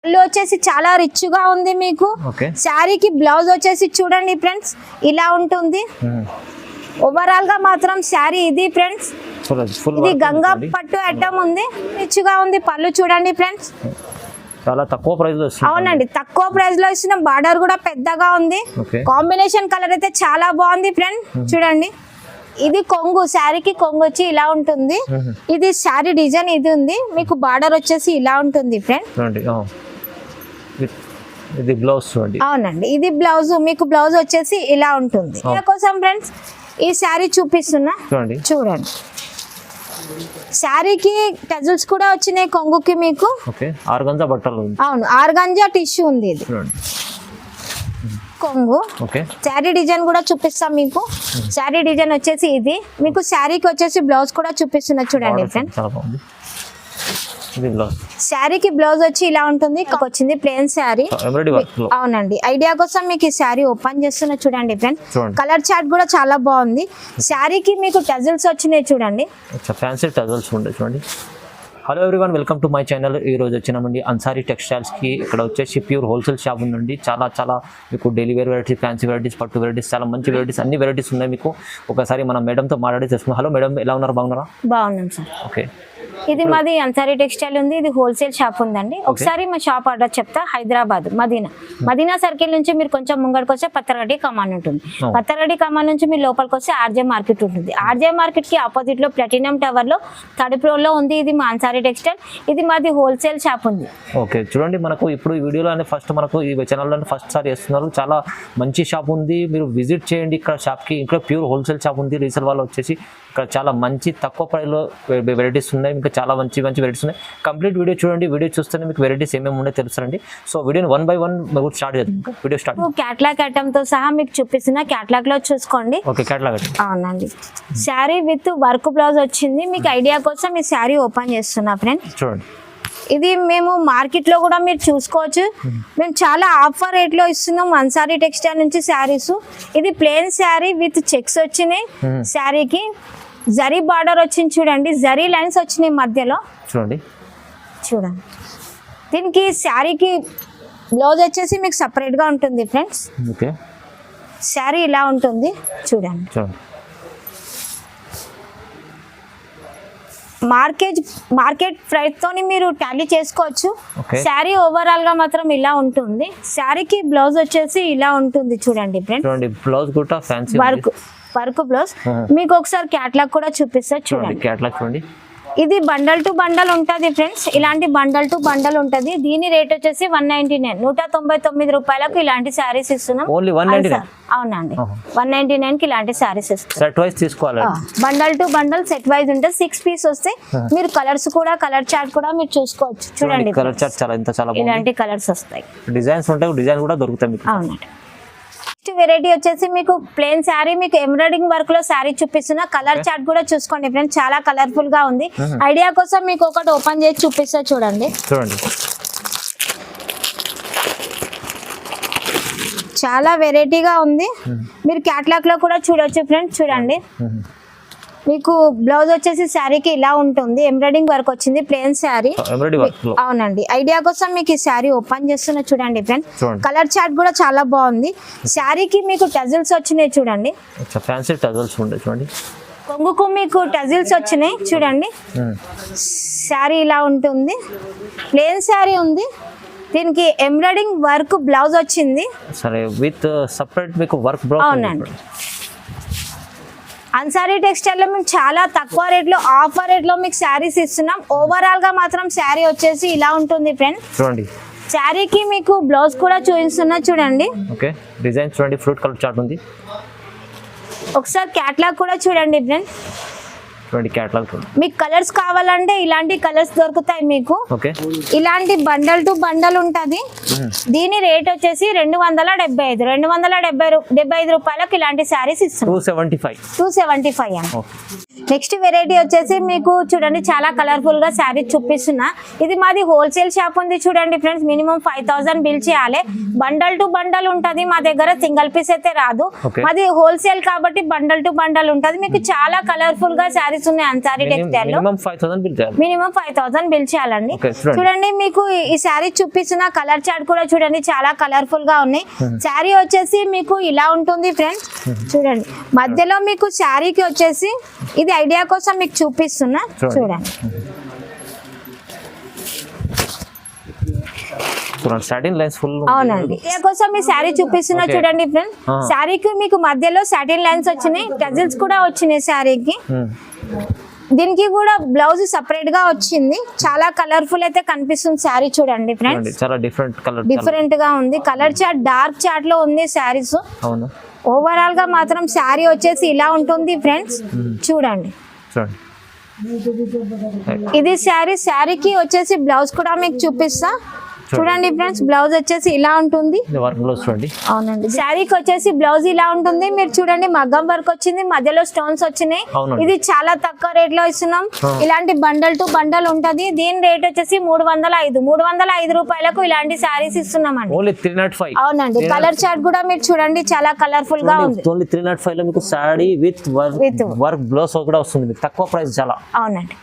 పళ్ళు వచ్చేసి చాలా రిచ్ గా ఉంది మీకు. శారీకి బ్లౌజ్ వచ్చేసి చూడండి ఫ్రెండ్స్ ఇలా ఉంటుంది. ఓవరాల్ గా మాత్రం శారీ ఇది ఫ్రెండ్స్. ఇది గంగా పట్టు ఐటమ్ ఉంది, రిచ్ గా ఉంది. పళ్ళు చూడండి ఫ్రెండ్స్, చాలా తక్కువ ప్రైస్ లో. అవునండి, తక్కువ ప్రైస్ లో ఇస్తున్న. బార్డర్ కూడా పెద్దగా ఉంది. కాంబినేషన్ కలర్ అయితే చాలా బాగుంది ఫ్రెండ్. చూడండి, ఇది కొంగు, శారీకి కొంగు వచ్చి ఇలా ఉంటుంది. ఇది శారీ డిజైన్ ఇది ఉంది మీకు. బార్డర్ వచ్చేసి ఇలా ఉంటుంది ఫ్రెండ్. ఇది బ్లౌజ్ చూడండి. అవునండి, ఇది బ్లౌజ్ మీకు. బ్లౌజ్ వచ్చేసి ఇలా ఉంటుంది. కోసం ఫ్రెండ్స్ ఈ శారీ చూపిస్తున్నా చూడండి. శారీకి టజల్స్ కూడా వచ్చినాయి కొంగుకి మీకు. ఆర్గంజా బట్టలు. అవును, ఆర్గంజా టిష్యూ ఉంది. ఇది కొంగు. శారీ డిజైన్ కూడా చూపిస్తాం మీకు. శారీ డిజైన్ వచ్చేసి ఇది మీకు. శారీకి వచ్చేసి బ్లౌజ్ కూడా చూపిస్తున్నా చూడండి ఫ్రెండ్స్. శారీకి బ్లౌజ్ వచ్చి ఇలా ఉంటుంది. వచ్చింది ప్లేన్ శారీ. అవునండి, ఐడియా కోసం మీకు ఈ శారీ ఓపెన్ చేస్తున్నా చూడండి ఫ్రెండ్. కలర్ చార్ట్ కూడా చాలా బాగుంది. శారీకి మీకు టజల్స్ వచ్చినాయి చూడండి. ఫ్యాన్సీ టజల్స్ ఉంటాయి చూడండి. Hello everyone, welcome to my channel. ఈ రోజు వచ్చినామండి అన్సారీ టెక్స్టైల్స్ కి. ఇక్కడ వచ్చేసి ప్యూర్ హోల్సేల్ షాప్ ఉందండి. చాలా మీకు daily wear varieties, fancy varieties, పట్టు వెరైటీస్, చాలా మంచి వెరైటీస్, అన్ని వెరైటీస్ ఉన్నాయి మీకు. ఒకసారి మనం మేడంతో మాట్లాడి తెలుసుకుందాం. హలో మేడం, ఎలా ఉన్నారు? బాగున్నారా? బాగున్నాం సార్. ఓకే, ఇది మాది అన్సారీ టెక్స్టైల్ ఉంది. ఇది హోల్సేల్ షాప్ ఉందండి. ఒకసారి మా షాప్ అడ్రస్ చెప్తా. హైదరాబాద్ మదీనా సర్కిల్ నుంచి మీరు కొంచెం ముంగడికి వస్తే పత్తరగడ్డి కమాన్ ఉంటుంది. పత్తరగడ్డి కమాన్ నుంచి మీరు లోపలికి వస్తే ఆర్జే మార్కెట్ ఉంటుంది. ఆర్జే మార్కెట్ కి ఆపోజిట్ లో ప్లాటినం టవర్ లో థర్డ్ ఫ్లోర్ లో ఉంది. ఇది మా అన్సారీ టెక్స్టైల్. ఇది మాది హోల్సేల్ షాప్ ఉంది. ఓకే, చూడండి, మనకు ఇప్పుడు ఈ వీడియోలో ఫస్ట్ మనకు ఈ ఛానల్లో ఫస్ట్ సారి చేస్తున్నారు. చాలా మంచి షాప్ ఉంది, మీరు విజిట్ చేయండి ఇక్కడ షాప్ కి. ఇక్కడ ప్యూర్ హోల్సేల్ షాప్ ఉంది. రీసేల్ వాళ్ళు వచ్చేసి ఇక్కడ చాలా మంచి తక్కువ ప్రైస్ లో వెరైటీస్ ఉన్నాయి. ఇంకా చాలా మంచి వెరైటీస్ ఉన్నాయి. కంప్లీట్ వీడియో చూడండి. వీడియో చూస్తేనే మీకు వెరైటీస్ ఏమేమి ఉన్నాయో తెలుసండి. సో వీడియోని 1 by 1 స్టార్ట్ చేద్దాం. Video start. క్యాటలాగ్ ఐటమ్ తో సహా మీకు చూపిస్తున్నా. క్యాటలాగ్ లో చూసుకోండి. Okay, catalogue. అవునండి, శారీ విత్ వర్క్ బ్లౌజ్ వచ్చింది మీకు. ఐడియా కోసం ఈ శారీ ఓపెన్ చేస్తున్నా ఫ్రెండ్స్. చూడండి, ఇది మేము మార్కెట్ లో కూడా మీరు చూసుకోవచ్చు. మేము చాలా ఆఫర్ రేట్ లో ఇస్తున్నాం అన్సారీ టెక్స్టైల్ నుంచి శారీస్. ఇది ప్లేన్ శారీ విత్ చెక్స్ వచ్చినాయి. శారీకి జరీ బార్డర్ వచ్చింది చూడండి. జరీ లైన్స్ వచ్చినాయి మధ్యలో. చూడండి. దీనికి శారీకి బ్లౌజ్ వచ్చేసి మీకు సపరేట్ గా ఉంటుంది ఫ్రెండ్స్. శారీ ఇలా ఉంటుంది చూడండి. మార్కెట్ ప్రైస్ తోని మీరు టాలీ చేసుకోవచ్చు. శారీ ఓవరాల్ గా మాత్రం ఇలా ఉంటుంది. శారీకి బ్లౌజ్ వచ్చేసి ఇలా ఉంటుంది చూడండి ఫ్రెండ్. బ్లౌజ్ కూడా ఫ్యాన్సీ వర్క్ బ్లౌజ్. మీకు ఒకసారి క్యాటలాగ్ కూడా చూపిస్తా చూడండి. క్యాటలాగ్ చూడండి. ఇది బండల్ టు బండల్ ఉంటుంది ఫ్రెండ్స్. ఇలాంటి బండల్ టు బండల్ ఉంటుంది. దీని రేట్ వచ్చేసి 199 199 రూపాయలకు ఇలాంటి శారీస్ ఇస్తున్నాం. అవునండి, 199 కి ఇలాంటి శారీస్ ఇస్తున్నాం. సెట్ వైస్ తీసుకోవాలి. Bundle to bundle set wise ఉంటుంది. 6 పీస్ వస్తాయి. మీరు కలర్స్ కూడా, కలర్ చార్ట్ కూడా మీరు చూసుకోవచ్చు చూడండి. కలర్ చార్ట్ చాలా ఇలాంటి కలర్స్ వస్తాయి. డిజైన్స్ ఉంటాయి, డిజైన్ కూడా దొరుకుతాయి మీకు. అవునండి. వెరైటీ వచ్చేసి మీకు ప్లేన్ శారీ, మీకు ఎంబ్రాయిడింగ్ వర్క్ లో శారీ చూపిస్తున్నా. కలర్ చార్ట్ కూడా చూసుకోండి ఫ్రెండ్స్, చాలా కలర్ఫుల్ గా ఉంది. ఐడియా కోసం మీకు ఒకటి ఓపెన్ చేసి చూపిస్తా చూడండి. చాలా వెరైటీగా ఉంది. మీరు క్యాటలాగ్ లో కూడా చూడొచ్చు ఫ్రెండ్స్. చూడండి, మీకు బ్లౌజ్ వచ్చేసి శారీకి ఇలా ఉంటుంది. ఎంబ్రాయిడింగ్ వర్క్ వచ్చింది. ప్లేన్ శారీ. అవునండి, ఐడియా కోసం మీకు ఈ శారీ ఓపెన్ చేస్తున్నా చూడండి ఫ్రెండ్. కలర్ చార్ట్ కూడా చాలా బాగుంది. శారీకి మీకు టజల్స్ వచ్చినాయి చూడండి. కొంగుకు మీకు టజిల్స్ వచ్చినాయి చూడండి. శారీ ఇలా ఉంటుంది. ప్లేన్ శారీ ఉంది. దీనికి ఎంబ్రాయిడింగ్ వర్క్ బ్లౌజ్ వచ్చింది. అవునండి, అన్సారీ టెక్స్టైల్ లో మేము చాలా తక్కువ రేట్ లో, ఆఫర్ రేట్ లో మీకు శారీస్ ఇస్తున్నాం. ఓవరాల్ గా మాత్రం శారీ వచ్చేసి ఇలా ఉంటుంది ఫ్రెండ్. చూడండి, శారీకి మీకు బ్లౌజ్ కూడా చూపిస్తున్నా చూడండి. ఓకే, డిజైన్ చూడండి. ఫ్రూట్ కలర్ చార్ట్ ఉంది. ఒకసారి క్యాటలాగ్ కూడా చూడండి ఫ్రెండ్. క్యాటలాగ్ మీకు కలర్స్ కావాలంటే ఇలాంటి కలర్స్ దొరుకుతాయి మీకు. ఇలాంటి బండల్ టు బండల్ ఉంటది. దీని రేట్ వచ్చేసి 275 275 రూపాయలకు ఇలాంటి శారీస్ ఇస్తాం. 275 అండి. నెక్స్ట్ వెరైటీ వచ్చేసి మీకు చూడండి, చాలా కలర్ఫుల్ గా శారీ చూపిస్తున్నా. ఇది మాది హోల్సేల్ షాప్ ఉంది చూడండి ఫ్రెండ్స్. మినిమం 5000 బిల్ చేయాలి. బండల్ టు బండల్ ఉంటది మా దగ్గర, సింగిల్ పీస్ అయితే రాదు. మాది హోల్సేల్ కాబట్టి బండల్ టు బండల్ ఉంటది. మీకు చాలా కలర్ఫుల్ గా శారీ శారీస్ ఉన్నాయి అన్సారీ టెక్స్టైల్ లో. మినిమం 5000 బిల్ చేయాలి. మినిమం 5000 బిల్ చేయాలండి. Okay, చూడండి. చూడండి మీకు ఈ శారీ చూపిస్తున్న కలర్ చార్ట్ కూడా చూడండి చాలా కలర్ఫుల్ గా ఉన్నాయి. శారీ వచ్చేసి మీకు ఇలా ఉంటుంది ఫ్రెండ్స్. చూడండి మధ్యలో మీకు శారీకి వచ్చేసి ఇది ఐడియా కోసం మీకు చూపిస్తున్నా చూడండి. Satin lines full. అవునండి ఐడియా కోసం ఈ శారీ చూపిస్తున్నా చూడండి ఫ్రెండ్. శారీకి మీకు మధ్యలో సాటిన్ లైన్స్ వచ్చినాయి, టజిల్స్ కూడా వచ్చినాయి శారీకి. దీనికి కూడా బ్లౌజ్ సెపరేట్ గా వచ్చింది. చాలా కలర్ఫుల్ అయితే కనిపిస్తుంది శారీ చూడండి ఫ్రెండ్స్. చాలా డిఫరెంట్ గా ఉంది. కలర్ చార్ట్ డార్క్ చార్ట్ లో ఉంది శారీస్. అవును. ఓవరాల్ గా మాత్రం శారీ వచ్చేసి ఇలా ఉంటుంది ఫ్రెండ్స్. చూడండి ఇది శారీకి వచ్చేసి బ్లౌజ్ కూడా మీకు చూపిస్తా చూడండి ఫ్రెండ్స్. బ్లౌజ్ వచ్చేసి ఇలా ఉంటుంది. అవునండి శారీకి వచ్చేసి బ్లౌజ్ ఇలా ఉంటుంది. మీరు చూడండి మగ్గం వర్క్ వచ్చింది, మధ్యలో స్టోన్స్ వచ్చినాయి. ఇది చాలా తక్కువ రేట్ లో ఇస్తున్నాం. ఇలాంటి బండల్ టు బండల్ ఉంటది. దీని రేట్ వచ్చేసి 305 రూపాయలకు ఇలాంటి శారీస్ ఇస్తున్నాం అండి. అవునండి కలర్ చార్ట్ కూడా మీరు చూడండి చాలా కలర్ఫుల్ గా ఉంది. 305 లో మీకు సారీ విత్ వర్క్ బ్లౌజ్ కూడా వస్తుంది, తక్కువ ప్రైస్ చాలా. అవునండి.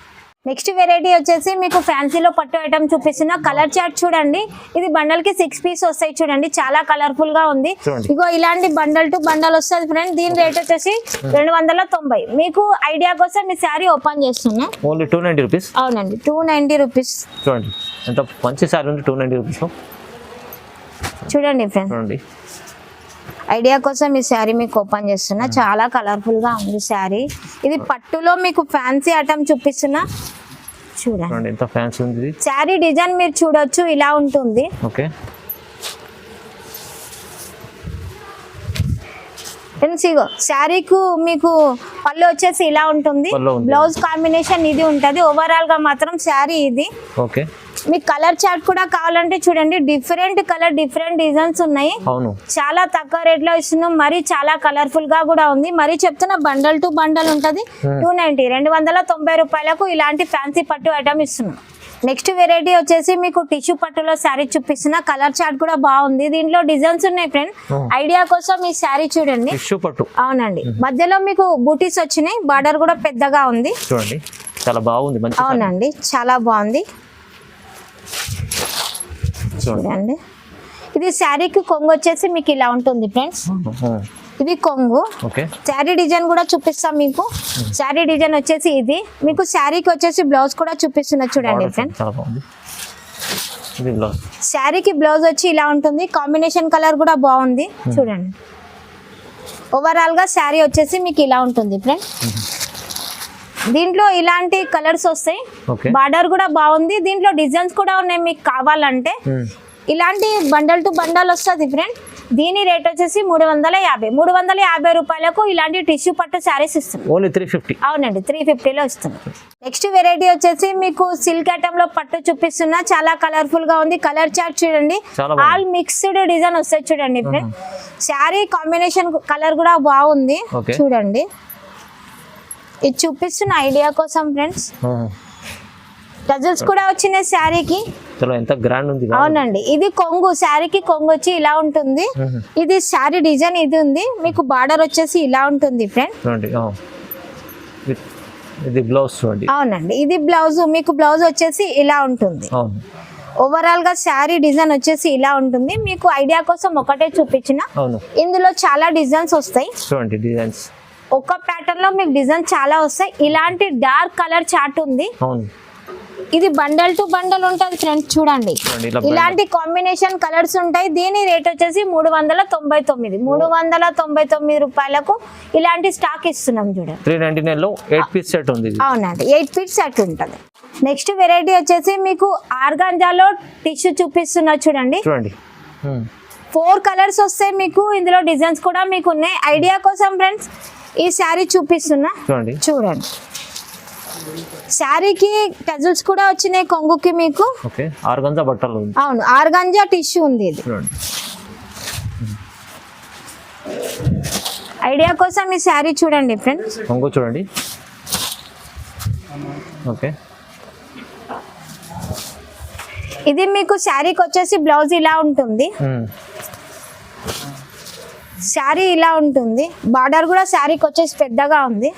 నెక్స్ట్ వెరైటీ వచ్చేసి మీకు ఫ్యాన్సీలో పట్టు ఐటమ్ చూపిస్తున్నా. కలర్ చార్ట్ చూడండి. ఇది బండల్ కి 6 పీస్ వస్తాయి చూడండి. చాలా కలర్ఫుల్ గా ఉంది. ఇగో ఇలాంటి బండల్ టు బండల్ వస్తుంది ఫ్రెండ్. దీని రేట్ వచ్చేసి 290. మీకు ఐడియా కోసం ఈ శారీ ఓపెన్ చేస్తున్నా. Only 290 rupees. అవునండి 290 రూపీస్. చూడండి ఎంత మంచి శారీ ఉంది 290 రూపీస్. చూడండి ఫ్రెండ్ చూడండి ఐడియా కోసం ఈ శారీ మీకు ఓపెన్ చేస్తున్నా. చాలా కలర్ఫుల్ గా ఉంది శారీ. ఇది పట్టులో మీకు ఫ్యాన్సీ ఐటమ్ చూపిస్తున్నా చూడండి ఎంత ఫ్యాన్సీ ఉంది. శారీ డిజైన్ మీరు చూడొచ్చు ఇలా ఉంటుంది. ఓకే శారీకు మీకు పళ్ళు వచ్చేసి ఇలా ఉంటుంది. బ్లౌజ్ కాంబినేషన్ ఇది ఉంటది. ఓవరాల్ గా మాత్రం శారీ ఇది. ఓకే మీకు కలర్ చార్ట్ కూడా కావాలంటే చూడండి. డిఫరెంట్ కలర్ డిఫరెంట్ డిజైన్స్ ఉన్నాయి. చాలా తక్కువ రేట్ లో ఇస్తున్నాం. మరి చాలా కలర్ఫుల్ గా కూడా ఉంది. మరి చెప్తున్నా బండల్ టు బండల్ ఉంటది. 290 రూపాయలకు ఇలాంటి ఫ్యాన్సీ పట్టు ఐటమ్ ఇస్తున్నాం. నెక్స్ట్ వెరైటీ వచ్చేసి మీకు టిష్యూ పట్టులో శారీ చూపిస్తున్నా. కలర్ చార్ట్ కూడా బాగుంది. దీంట్లో డిజైన్స్ ఉన్నాయి ఫ్రెండ్. ఐడియా కోసం ఈ శారీ చూడండి. అవునండి మధ్యలో మీకు బూటీస్ వచ్చినాయి. బార్డర్ కూడా పెద్దగా ఉంది చూడండి. చాలా బాగుంది. అవునండి చాలా బాగుంది చూడండి. ఇది శారీకి కొంగు వచ్చేసి మీకు ఇలా ఉంటుంది ఫ్రెండ్స్. ఇది కొంగు. శారీ డిజైన్ కూడా చూపిస్తాం మీకు. శారీ డిజైన్ వచ్చేసి ఇది. మీకు శారీకి వచ్చేసి బ్లౌజ్ కూడా చూపిస్తున్నా చూడండి ఫ్రెండ్. శారీకి బ్లౌజ్ వచ్చి ఇలా ఉంటుంది. కాంబినేషన్ కలర్ కూడా బాగుంది చూడండి. ఓవరాల్ గా శారీ వచ్చేసి మీకు ఇలా ఉంటుంది ఫ్రెండ్. దీంట్లో ఇలాంటి కలర్స్ వస్తాయి. బార్డర్ కూడా బాగుంది. దీంట్లో డిజైన్స్ కూడా ఉన్నాయి. మీకు కావాలంటే ఇలాంటి బండల్ టు బండల్ వస్తుంది ఫ్రెండ్. దీని రేట్ వచ్చేసి 350 రూపాయలకు ఇలాంటి టిష్యూ పట్టు శారీస్ ఇస్తుంది. ఓన్లీ 350. అవునండి 350 లో ఇస్తుంది. నెక్స్ట్ వెరైటీ వచ్చేసి మీకు సిల్క్ ఐటమ్ లో పట్టు చూపిస్తున్నా. చాలా కలర్ఫుల్ గా ఉంది. కలర్ చార్ట్ చూడండి. ఆల్ మిక్స్డ్ డిజైన్ వస్తాయి చూడండి ఫ్రెండ్. శారీ కాంబినేషన్ కలర్ కూడా బాగుంది చూడండి. ఇది చూపిస్తున్న ఐడియా కోసం ఫ్రెండ్స్. టజల్స్ కూడా వచ్చినాయి శారీకి. ఎంత గ్రాండ్ ఉంది. అవునండి ఇది కొంగు. శారీకి కొంగు వచ్చి ఇలా ఉంటుంది. ఇది శారీ డిజైన్ ఇది ఉంది. మీకు బార్డర్ వచ్చేసి ఇలా ఉంటుంది ఫ్రెండ్. ఇది బ్లౌజ్ చూడండి. అవునండి ఇది బ్లౌజ్. మీకు బ్లౌజ్ వచ్చేసి ఇలా ఉంటుంది. ఓవరాల్ గా శారీ డిజైన్ వచ్చేసి ఇలా ఉంటుంది. మీకు ఐడియా కోసం ఒకటే చూపించిన. ఇందులో చాలా డిజైన్స్ వస్తాయి చూడండి. డిజైన్స్ ఒక ప్యాటర్న్ లో మీకు డిజైన్ చాలా వస్తాయి. ఇలాంటి డార్క్ కలర్ చార్ట్ ఉంది. ఇది బండల్ టు బండల్ ఉంటుంది ఫ్రెండ్స్ చూడండి. ఇలాంటి కాంబినేషన్ కలర్స్ ఉంటాయి. దీని రేట్ వచ్చేసి 399 రూపాయలకు ఇలాంటి స్టాక్ ఇస్తున్నాం చూడండి. 399 లో 8 పీస్ సెట్ ఉంది. అవునండి 8 పీస్ సెట్ ఉంటుంది. నెక్స్ట్ వెరైటీ వచ్చేసి మీకు ఆర్గాంజాలో టిష్యూ చూపిస్తున్నా చూడండి. 4 కలర్స్ వస్తాయి మీకు. ఇందులో డిజైన్స్ కూడా మీకు ఉన్నాయి. ఐడియా కోసం ఫ్రెండ్స్ ఈ శారీ చూపిస్తున్నా చూడండి. శారీకి టజల్స్ కూడా వచ్చినాయి కొంగుకి మీకు. ఆర్గాంజా బట్టలు. అవును ఆర్గాంజా టిష్యూ ఉంది ఇది. ఐడియా కోసం ఈ శారీ చూడండి ఫ్రెండ్స్. కొంగు చూడండి. ఓకే ఇది మీకు శారీకి వచ్చేసి బ్లౌజ్ ఇలా ఉంటుంది. శారీ ఇలా ఉంటుంది. బార్డర్ కూడా శారీకి వచ్చేసి పెద్దగా ఉంది.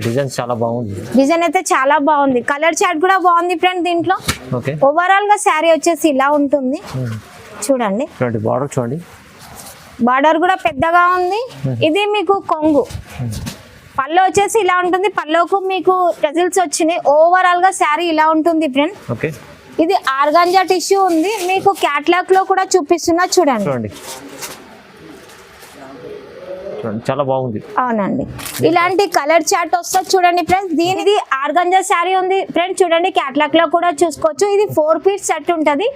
డిజైన్ చాలా బాగుంది. డిజైన్ అయితే చాలా బాగుంది. కలర్ చార్ట్ కూడా బాగుంది ఫ్రెండ్. దీంట్లో ఓకే ఓవరాల్ గా శారీ వచ్చేసి ఇలా ఉంటుంది. చూడండి బార్డర్ చూడండి, బార్డర్ కూడా పెద్దగా ఉంది. ఇది మీకు కొంగు. పళ్ళు వచ్చేసి ఇలా ఉంటుంది. పళ్ళుకు మీకు టజిల్స్ వచ్చినాయి. ఓవరాల్ గా శారీ ఇలా ఉంటుంది ఫ్రెండ్. ఓకే ఇది ఆర్గాంజా టిష్యూ ఉంది. మీకు క్యాట్లాగ్ లో కూడా చూపిస్తున్నా చూడండి. చూడండి చాలా బాగుంది. అవునండి, ఇలాంటి కలర్ చార్ట్ వస్తుంది చూడండి ఫ్రెండ్స్. దీనిది ఆర్గాంజా శారీ ఉంది ఫ్రెండ్స్. చూడండి క్యాట్లాగ్ లో కూడా చూసుకోవచ్చు. ఇది 4 పీస్ సెట్ ఉంటది.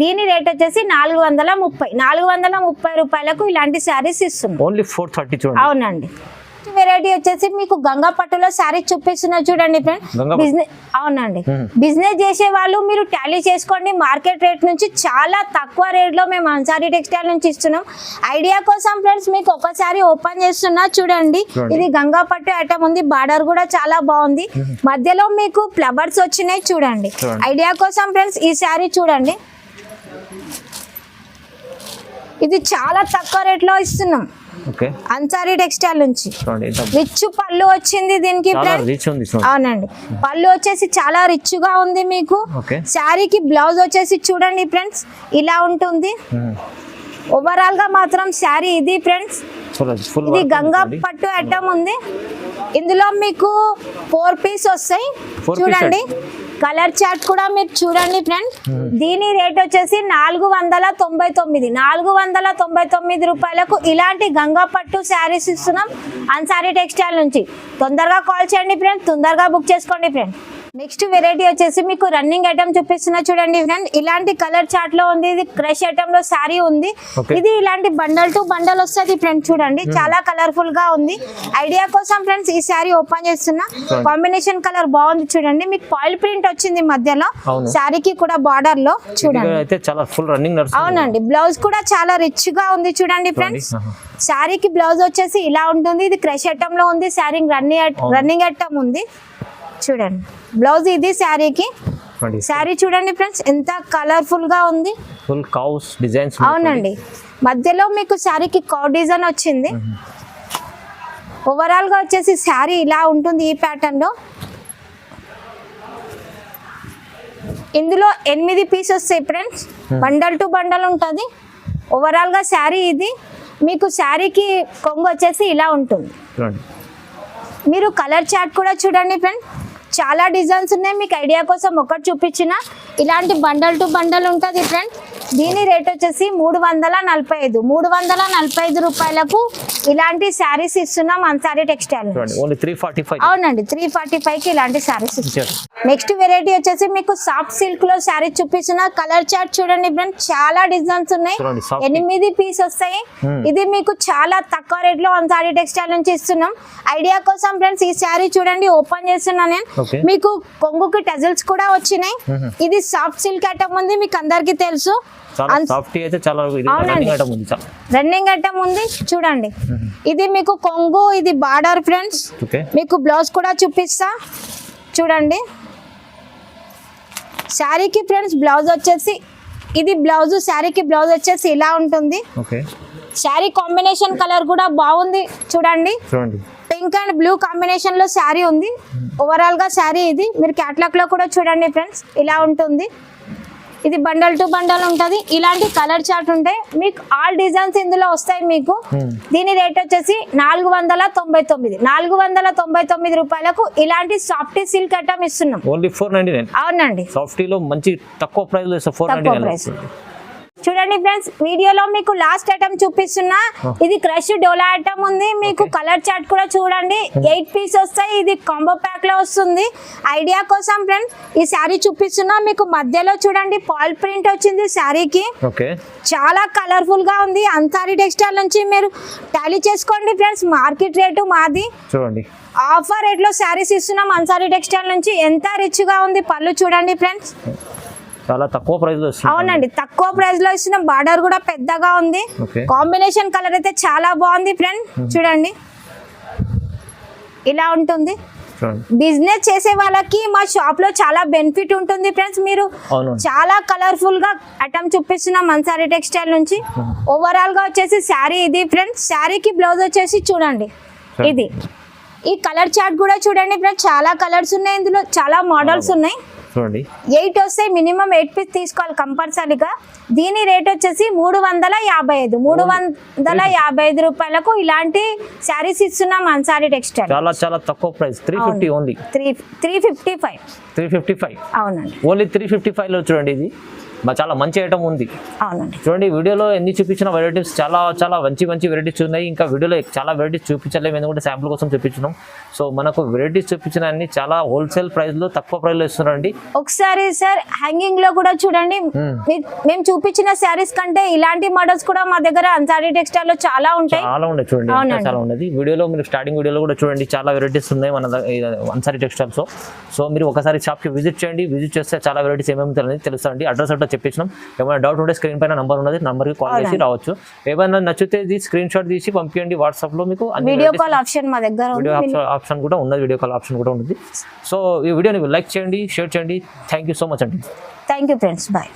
దీని రేట్ వచ్చేసి 430 రూపాయలకు ఇలాంటి శారీస్ ఇస్తుంది. ఓన్లీ 430 చూడండి. అవునండి. వెరైటీ వచ్చేసి మీకు గంగా పట్టులో శారీ చూపిస్తున్నా చూడండి ఫ్రెండ్. బిజినెస్ అవునండి, బిజినెస్ చేసే వాళ్ళు మీరు టాలీ చేసుకోండి. మార్కెట్ రేట్ నుంచి చాలా తక్కువ రేట్ లో మేము అన్సారీ టెక్స్టైల్ నుంచి ఇస్తున్నాం. ఐడియా కోసం ఫ్రెండ్స్ మీకు ఒకసారి ఓపెన్ చేస్తున్నా చూడండి. ఇది గంగా పట్టు ఐటమ్ ఉంది. బార్డర్ కూడా చాలా బాగుంది. మధ్యలో మీకు ఫ్లవర్స్ వచ్చినాయి చూడండి. ఐడియా కోసం ఫ్రెండ్స్ ఈ శారీ చూడండి. ఇది చాలా తక్కువ రేట్ లో ఇస్తున్నాం అన్సారీ టెక్స్టైల్ నుంచి. రిచ్ పళ్ళు వచ్చింది దీనికి. అవునండి, పళ్ళు వచ్చేసి చాలా రిచ్ గా ఉంది మీకు. శారీకి బ్లౌజ్ వచ్చేసి చూడండి ఫ్రెండ్స్ ఇలా ఉంటుంది. ఓవరాల్ గా మాత్రం శారీ ఇది ఫ్రెండ్స్. ఇది గంగా పట్టు ఐటమ్ ఉంది. ఇందులో మీకు 4 పీస్ వస్తాయి చూడండి. కలర్ చార్ట్ కూడా మీరు చూడండి ఫ్రెండ్. దీని రేట్ వచ్చేసి 499 రూపాయలకు ఇలాంటి గంగా పట్టు శారీస్ ఇస్తున్నాం అన్సారీ టెక్స్టైల్ నుంచి. తొందరగా కాల్ చేయండి ఫ్రెండ్, తొందరగా బుక్ చేసుకోండి ఫ్రెండ్. నెక్స్ట్ వెరైటీ వచ్చేసి మీకు రన్నింగ్ ఐటమ్ చూపిస్తున్నా చూడండి ఫ్రెండ్. ఇలాంటి కలర్ చార్ట్ లో ఉంది. ఇది క్రష్ ఐటమ్ లో శారీ ఉంది. ఇది ఇలాంటి బండల్ టు బండల్ వస్తుంది ఫ్రెండ్. చూడండి చాలా కలర్ఫుల్ గా ఉంది. ఐడియా కోసం ఫ్రెండ్స్ ఈ శారీ ఓపెన్ చేస్తున్నా. కాంబినేషన్ కలర్ బాగుంది చూడండి. మీకు ఫాయిల్ ప్రింట్ వచ్చింది మధ్యలో. శారీకి కూడా బార్డర్ లో చూడండి. అవునండి, బ్లౌజ్ కూడా చాలా రిచ్ గా ఉంది చూడండి ఫ్రెండ్స్. శారీకి బ్లౌజ్ వచ్చేసి ఇలా ఉంటుంది. ఇది క్రష్ ఐటమ్ లో ఉంది. శారీ రన్నింగ్ ఐటమ్ ఉంది చూడండి. బ్లౌజ్ ఇది శారీకి. శారీ చూడండి ఫ్రెండ్స్ ఎంత కలర్ఫుల్ గా ఉంది. Full cows designs. అవునండి, మధ్యలో మీకు శారీకి కౌ డిజైన్ వచ్చింది. ఓవరాల్ గా వచ్చేసి శారీ ఇలా ఉంటుంది ఈ ప్యాటర్న్ లో. ఇందులో 8 పీస్ వస్తాయి ఫ్రెండ్స్. బండల్ టు బండల్ ఉంటుంది. ఓవరాల్ గా శారీ ఇది. మీకు శారీకి కొంగు వచ్చేసి ఇలా ఉంటుంది. మీరు కలర్ చార్ట్ కూడా చూడండి ఫ్రెండ్. చాలా డిజైన్స్ ఉన్నాయి. మీకు ఐడియా కోసం ఒకటి చూపించిన. ఇలాంటి బండల్ టు బండల్ ఉంటుంది ఫ్రెండ్. దీని రేట్ వచ్చేసి 345 రూపాయలకు ఇలాంటి శారీస్ ఇస్తున్నాం అన్సారీ టెక్స్టైల్. అవునండి, 345 కి ఇలాంటి శారీస్ ఇస్తున్నాం. నెక్స్ట్ వెరైటీ వచ్చేసి మీకు సాఫ్ట్ సిల్క్ లో శారీ చూపిస్తున్నా. కలర్ చార్ట్ చూడండి ఫ్రెండ్. చాలా డిజైన్స్ ఉన్నాయి. 8 పీస్ వస్తాయి. ఇది మీకు చాలా తక్కువ రేట్ లో అన్సారీ టెక్స్టైల్ నుంచి ఇస్తున్నాం. ఐడియా కోసం ఫ్రెండ్స్ ఈ శారీ చూడండి ఓపెన్ చేస్తున్నా నేను. మీకు కొంగుకి టజిల్స్ కూడా వచ్చినాయి. ఇది సాఫ్ట్ సిల్క్ ఐటమ్ ఉంది, మీకు అందరికి తెలుసు. రన్నింగ్ ఐటమ్ ఉంది చూడండి. ఇది మీకు కొంగు, ఇది బార్డర్ ఫ్రెండ్స్. మీకు బ్లౌజ్ కూడా చూపిస్తా చూడండి. శారీకి ఫ్రెండ్స్ బ్లౌజ్ వచ్చేసి ఇది బ్లౌజ్. శారీకి బ్లౌజ్ వచ్చేసి ఇలా ఉంటుంది. శారీ కాంబినేషన్ కలర్ కూడా బాగుంది చూడండి. పింక్ అండ్ బ్లూ కాంబినేషన్ లో శారీ ఉంది. ఓవరాల్ గా శారీ ఇది. మీరు క్యాట్లాగ్ లో కూడా చూడండి ఫ్రెండ్స్ ఇలా ఉంటుంది. ఇది బండల్ టు బండల్ ఉంటది. ఇలాంటి కలర్ చార్ట్ ఉంటాయి. మీకు ఆల్ డిజైన్స్ ఇందులో వస్తాయి మీకు. దీని రేట్ వచ్చేసి 499 రూపాయలకు ఇలాంటి సాఫ్ట్ సిల్క్ ఐటమ్ ఇస్తున్నాం. అవునండి, సాఫ్టీలో మంచి తక్కువ ప్రైస్ లో 499. చూడండి ఫ్రెండ్స్, వీడియోలో మీకు లాస్ట్ ఐటమ్ చూపిస్తున్నా. ఇది క్రష్ డోలా ఐటమ్ ఉంది. మీకు కలర్ చార్ట్ కూడా చూడండి. 8 పీస్ వస్తాయి. ఇది కాంబో ప్యాక్ లో వస్తుంది. ఐడియా కోసం ఫ్రెండ్స్ ఈ శారీ చూపిస్తున్నా. మీకు మధ్యలో చూడండి ఫాయిల్ ప్రింట్ వచ్చింది శారీకి. చాలా కలర్ఫుల్ గా ఉంది. అన్సారీ టెక్స్టైల్ నుంచి మీరు టాలీ చేసుకోండి ఫ్రెండ్స్. మార్కెట్ రేటు మాది చూడండి. ఆఫర్ రేట్ లో శారీస్ ఇస్తున్నాం అన్సారీ టెక్స్టైల్ నుంచి. ఎంత రిచ్ గా ఉంది. పళ్ళు చూడండి ఫ్రెండ్స్, చాలా తక్కువ ప్రైస్ లో. అవునండి, తక్కువ ప్రైస్ లో ఇస్తున్న. బార్డర్ కూడా పెద్దగా ఉంది. కాంబినేషన్ కలర్ అయితే చాలా బాగుంది ఫ్రెండ్. చూడండి ఇలా ఉంటుంది. బిజినెస్ చేసే వాళ్ళకి మా షాప్ లో చాలా బెనిఫిట్ ఉంటుంది ఫ్రెండ్స్. మీరు చాలా కలర్ఫుల్ గా ఐటమ్ చూపిస్తున్నాం అన్సారీ టెక్స్టైల్ నుంచి. ఓవరాల్ గా వచ్చేసి శారీ ఇది ఫ్రెండ్స్. శారీకి బ్లౌజ్ వచ్చేసి చూడండి ఇది. ఈ కలర్ చార్ట్ కూడా చూడండి ఫ్రెండ్స్, చాలా కలర్స్ ఉన్నాయి, ఇందులో చాలా మోడల్స్ ఉన్నాయి. చూడండి 8 వస్తాయి, మినిమం 8 పీస్ తీసుకోవాలి కంపల్సరీగా. దీని రేట్ వచ్చేసి 355 355 రూపాయలకు ఇలాంటి శారీస్ ఇస్తున్నాం అన్సారీ టెక్స్టైల్. చాలా చాలా తక్కువ ప్రైస్ 350 ఓన్లీ 355 అవునండి. ఓన్లీ 355 లో చూడండి, ఇది చాలా మంచి ఐటమ్ ఉంది. అవునండి. చూడండి వీడియోలో ఎన్ని చూపించిన వెరైటీస్ చాలా చాలా మంచి మంచి వెరైటీస్ ఉన్నాయి. ఇంకా వీడియోలో చాలా వెరైటీస్ చూపించలేము, ఎందుకంటే శాంపుల్ కోసం చూపించినాం. సో మనకు వెరైటీస్ చూపించిన అన్ని చాలా హోల్సేల్ ప్రైస్ లో తక్కువ ప్రైస్ లో ఇస్తున్నారండి. ఒకసారి సార్ హ్యాంగింగ్ లో కూడా చూడండి, మేము చూపించిన శారీస్ కంటే ఇలాంటి మోడల్స్ కూడా మా దగ్గర అన్సారీ టెక్స్టైల్ లో చాలా ఉంటాయి. చాలా ఉన్నాయి చూడండి, ఇంకా చాలా ఉన్నది. వీడియోలో మీరు స్టార్టింగ్ వీడియోలో కూడా చూడంండి, చాలా వెరైటీస్ ఉన్నాయి మన అన్సారీ టెక్స్టైల్స్. సో మీరు ఒకసారి షాప్ కి విజిట్ చేయండి, విజిట్ చేస్తే చాలా వెరైటీస్ ఏమేమి తెలుస్తాయండి. అడ్రస్ అంటే చెప్పించినాం. ఏమైనా డౌట్ ఉంటే స్క్రీన్ పైన నంబర్ ఉన్నది, నంబర్ కి కాల్ చేసి రావచ్చు. ఏమైనా నచ్చితే స్క్రీన్ షాట్ తీసి పంపించండి వాట్సాప్ లో. మీకు వీడియో కాల్ ఆప్షన్ మా దగ్గర ఆప్షన్ కూడా ఉన్నది, వీడియో కాల్ ఆప్షన్ కూడా ఉంది. సో ఈ వీడియోని లైక్ చేయండి, షేర్ చేయండి. థ్యాంక్ యూ సో మచ్ అండి. Thank you friends, bye.